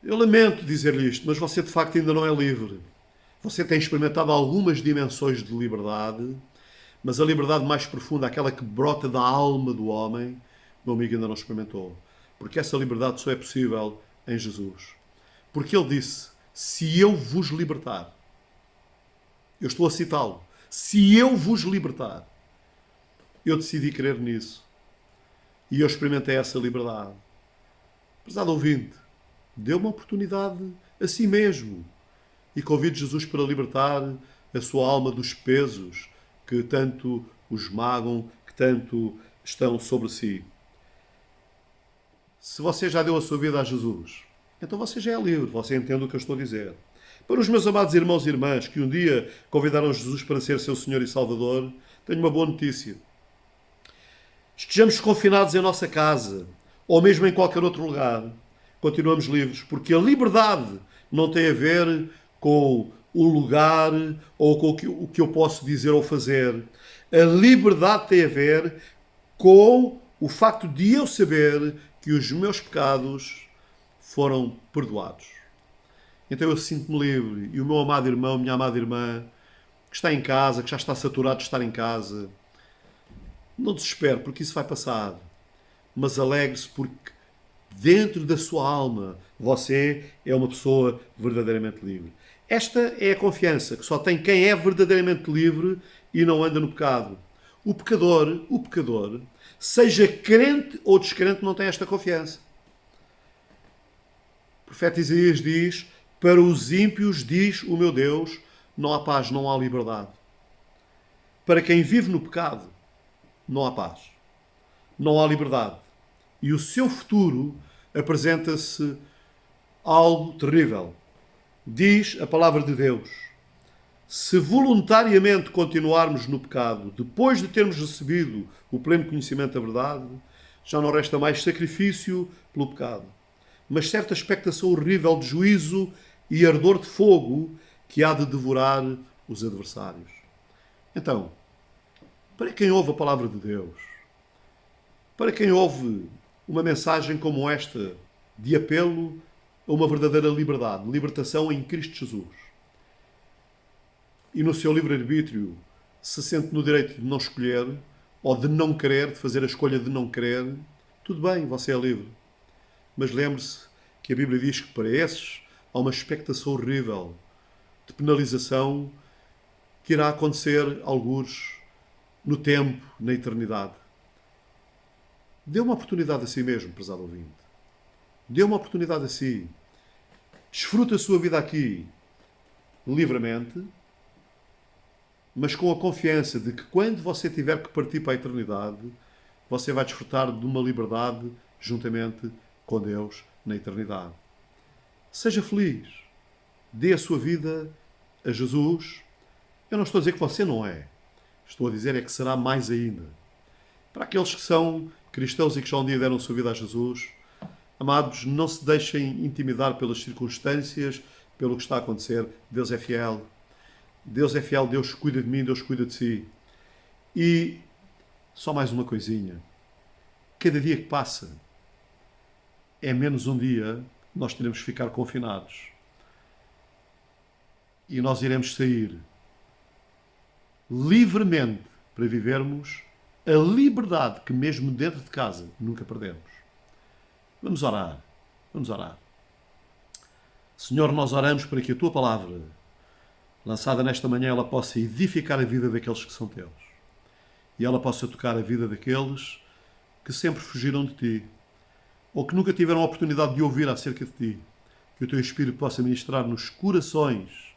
eu lamento dizer-lhe isto, mas você de facto ainda não é livre. Você tem experimentado algumas dimensões de liberdade, mas a liberdade mais profunda, aquela que brota da alma do homem, meu amigo ainda não experimentou. Porque essa liberdade só é possível em Jesus. Porque Ele disse: se eu vos libertar, eu estou a citá-lo, se eu vos libertar, eu decidi crer nisso. E eu experimentei essa liberdade. Prezado ouvinte, dê uma oportunidade a si mesmo e convide Jesus para libertar a sua alma dos pesos que tanto os magam, que tanto estão sobre si. Se você já deu a sua vida a Jesus, então você já é livre, você entende o que eu estou a dizer. Para os meus amados irmãos e irmãs que um dia convidaram Jesus para ser seu Senhor e Salvador, tenho uma boa notícia. Estejamos confinados em nossa casa, ou mesmo em qualquer outro lugar, continuamos livres, porque a liberdade não tem a ver com o lugar ou com o que eu posso dizer ou fazer. A liberdade tem a ver com o facto de eu saber que os meus pecados foram perdoados. Então eu sinto-me livre. E o meu amado irmão, minha amada irmã, que está em casa, que já está saturado de estar em casa, não desespere, porque isso vai passar. Mas alegre-se, porque dentro da sua alma você é uma pessoa verdadeiramente livre. Esta é a confiança que só tem quem é verdadeiramente livre e não anda no pecado. O pecador, seja crente ou descrente, não tem esta confiança. O profeta Isaías diz: para os ímpios, diz o meu Deus, não há paz, não há liberdade. Para quem vive no pecado, não há paz, não há liberdade. E o seu futuro apresenta-se algo terrível. Diz a palavra de Deus: se voluntariamente continuarmos no pecado, depois de termos recebido o pleno conhecimento da verdade, já não resta mais sacrifício pelo pecado, mas certa expectação horrível de juízo e ardor de fogo que há de devorar os adversários. Então, para quem ouve a palavra de Deus, para quem ouve uma mensagem como esta, de apelo a uma verdadeira liberdade, libertação em Cristo Jesus, e no seu livre-arbítrio se sente no direito de não escolher, ou de não querer, de fazer a escolha de não querer, tudo bem, você é livre. Mas lembre-se que a Bíblia diz que para esses há uma expectação horrível de penalização que irá acontecer, algures, no tempo, na eternidade. Dê uma oportunidade a si mesmo, prezado ouvinte. Dê uma oportunidade a si. Desfruta a sua vida aqui, livremente, mas com a confiança de que quando você tiver que partir para a eternidade, você vai desfrutar de uma liberdade juntamente com Deus na eternidade. Seja feliz. Dê a sua vida a Jesus. Eu não estou a dizer que você não é. Estou a dizer é que será mais ainda. Para aqueles que são cristãos e que já um dia deram a sua vida a Jesus, amados, não se deixem intimidar pelas circunstâncias, pelo que está a acontecer. Deus é fiel. Deus é fiel, Deus cuida de mim, Deus cuida de si. E só mais uma coisinha. Cada dia que passa é menos um dia que nós teremos que ficar confinados. E nós iremos sair livremente para vivermos a liberdade que mesmo dentro de casa nunca perdemos. Vamos orar. Vamos orar. Senhor, nós oramos para que a Tua palavra, lançada nesta manhã, ela possa edificar a vida daqueles que são Teus. E ela possa tocar a vida daqueles que sempre fugiram de Ti, ou que nunca tiveram a oportunidade de ouvir acerca de Ti. Que o Teu Espírito possa ministrar nos corações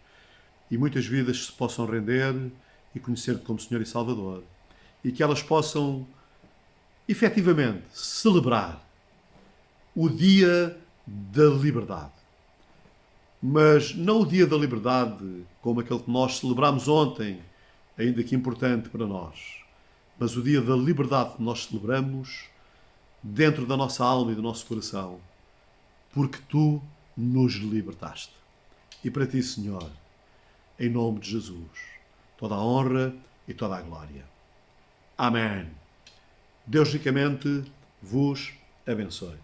e muitas vidas se possam render e conhecer-te como Senhor e Salvador. E que elas possam, efetivamente, celebrar o dia da liberdade. Mas não o dia da liberdade como aquele que nós celebramos ontem, ainda que importante para nós, mas o dia da liberdade que nós celebramos dentro da nossa alma e do nosso coração, porque Tu nos libertaste. E para Ti, Senhor, em nome de Jesus, toda a honra e toda a glória. Amém. Deus ricamente vos abençoe.